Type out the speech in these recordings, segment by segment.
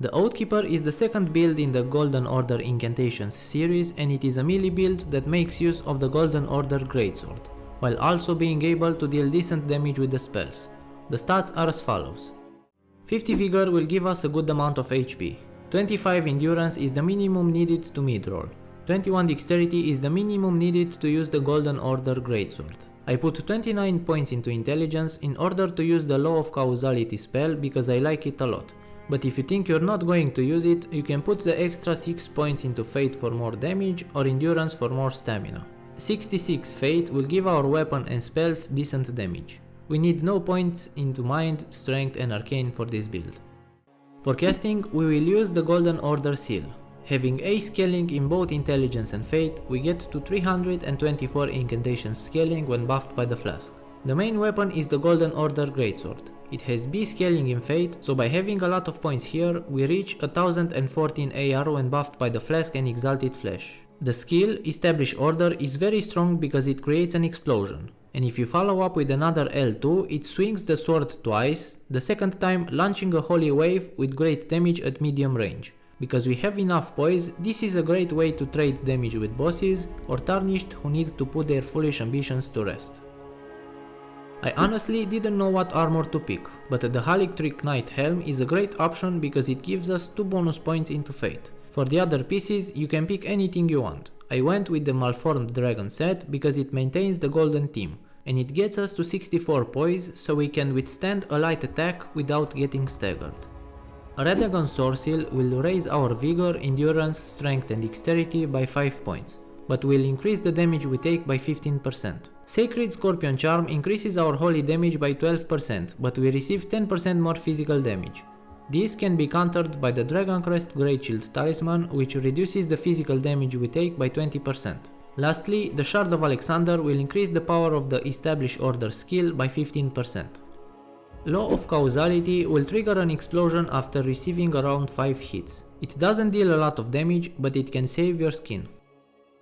The Oathkeeper is the second build in the Golden Order Incantations series, and it is a melee build that makes use of the Golden Order Greatsword, while also being able to deal decent damage with the spells. The stats are as follows. 50 Vigor will give us a good amount of HP, 25 Endurance is the minimum needed to mid-roll, 21 Dexterity is the minimum needed to use the Golden Order Greatsword. I put 29 points into Intelligence in order to use the Law of Causality spell because I like it a lot. But if you think you're not going to use it, you can put the extra 6 points into Fate for more damage or Endurance for more stamina. 66 Fate will give our weapon and spells decent damage. We need no points into Mind, Strength and Arcane for this build. For casting, we will use the Golden Order Seal. Having A scaling in both Intelligence and Fate, we get to 324 incantation scaling when buffed by the flask. The main weapon is the Golden Order Greatsword. It has B scaling in Fate, so by having a lot of points here, we reach 1014 AR when buffed by the Flask and Exalted Flesh. The skill, Establish Order, is very strong because it creates an explosion, and if you follow up with another L2, it swings the sword twice, the second time launching a holy wave with great damage at medium range. Because we have enough poise, this is a great way to trade damage with bosses or Tarnished who need to put their foolish ambitions to rest. I honestly didn't know what armor to pick, but the Halictric Knight Helm is a great option because it gives us 2 bonus points into Fate. For the other pieces, you can pick anything you want. I went with the Malformed Dragon set because it maintains the golden theme, and it gets us to 64 poise so we can withstand a light attack without getting staggered. A Radagon Soreseal will raise our Vigor, Endurance, Strength and Dexterity by 5 points, but will increase the damage we take by 15%. Sacred Scorpion Charm increases our holy damage by 12%, but we receive 10% more physical damage. This can be countered by the Dragoncrest Great Shield Talisman, which reduces the physical damage we take by 20%. Lastly, the Shard of Alexander will increase the power of the Establish Order skill by 15%. Law of Causality will trigger an explosion after receiving around 5 hits. It doesn't deal a lot of damage, but it can save your skin.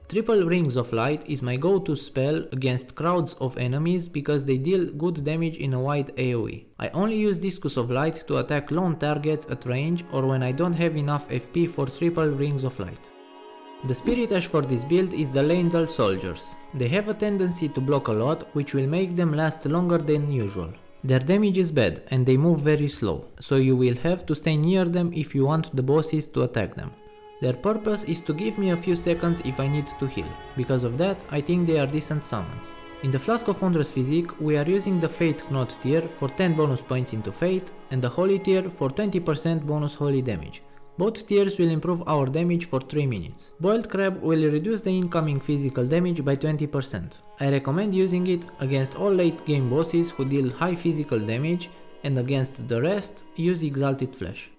Triple Rings of Light is my go-to spell against crowds of enemies because they deal good damage in a wide AoE. I only use Discus of Light to attack lone targets at range or when I don't have enough FP for Triple Rings of Light. The Spirit Ash for this build is the Leyndal Soldiers. They have a tendency to block a lot, which will make them last longer than usual. Their damage is bad and they move very slow, so you will have to stay near them if you want the bosses to attack them. Their purpose is to give me a few seconds if I need to heal. Because of that, I think they are decent summons. In the Flask of Wondrous Physique, we are using the Fate Knot tier for 10 bonus points into Fate and the Holy tier for 20% bonus holy damage. Both tiers will improve our damage for 3 minutes. Boiled Crab will reduce the incoming physical damage by 20%. I recommend using it against all late game bosses who deal high physical damage, and against the rest, use Exalted Flesh.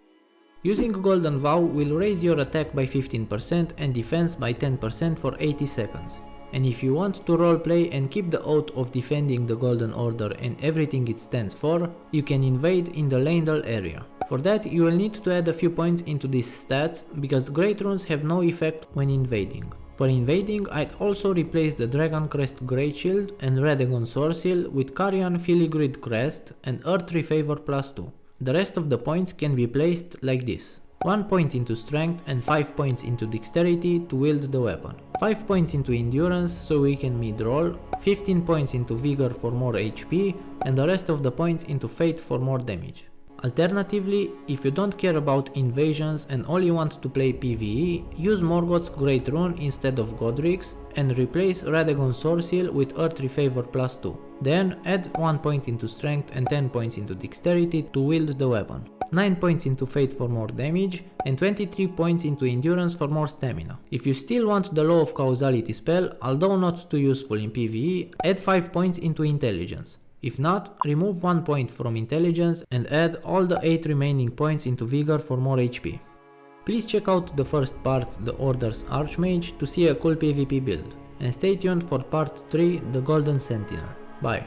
Using Golden Vow will raise your attack by 15% and defense by 10% for 80 seconds. And if you want to roleplay and keep the oath of defending the Golden Order and everything it stands for, you can invade in the Leyndal area. For that, you will need to add a few points into these stats because Great Runes have no effect when invading. For invading, I'd also replace the Dragoncrest Great Shield and Radagon Soreseal with Carian Filigreed Crest and Earthly Favor +2. The rest of the points can be placed like this. 1 point into Strength and 5 points into Dexterity to wield the weapon. 5 points into Endurance so we can mid-roll, 15 points into Vigor for more HP, and the rest of the points into Fate for more damage. Alternatively, if you don't care about invasions and only want to play PvE, use Morgoth's Great Rune instead of Godric's and replace Radagon Soreseal with Earthly Favor +2. Then add 1 point into Strength and 10 points into Dexterity to wield the weapon. 9 points into Fate for more damage and 23 points into Endurance for more stamina. If you still want the Law of Causality spell, although not too useful in PvE, add 5 points into Intelligence. If not, remove 1 point from Intelligence and add all the 8 remaining points into Vigor for more HP. Please check out the first part, the Order's Archmage, to see a cool PvP build, and stay tuned for part 3, the Golden Sentinel. Bye.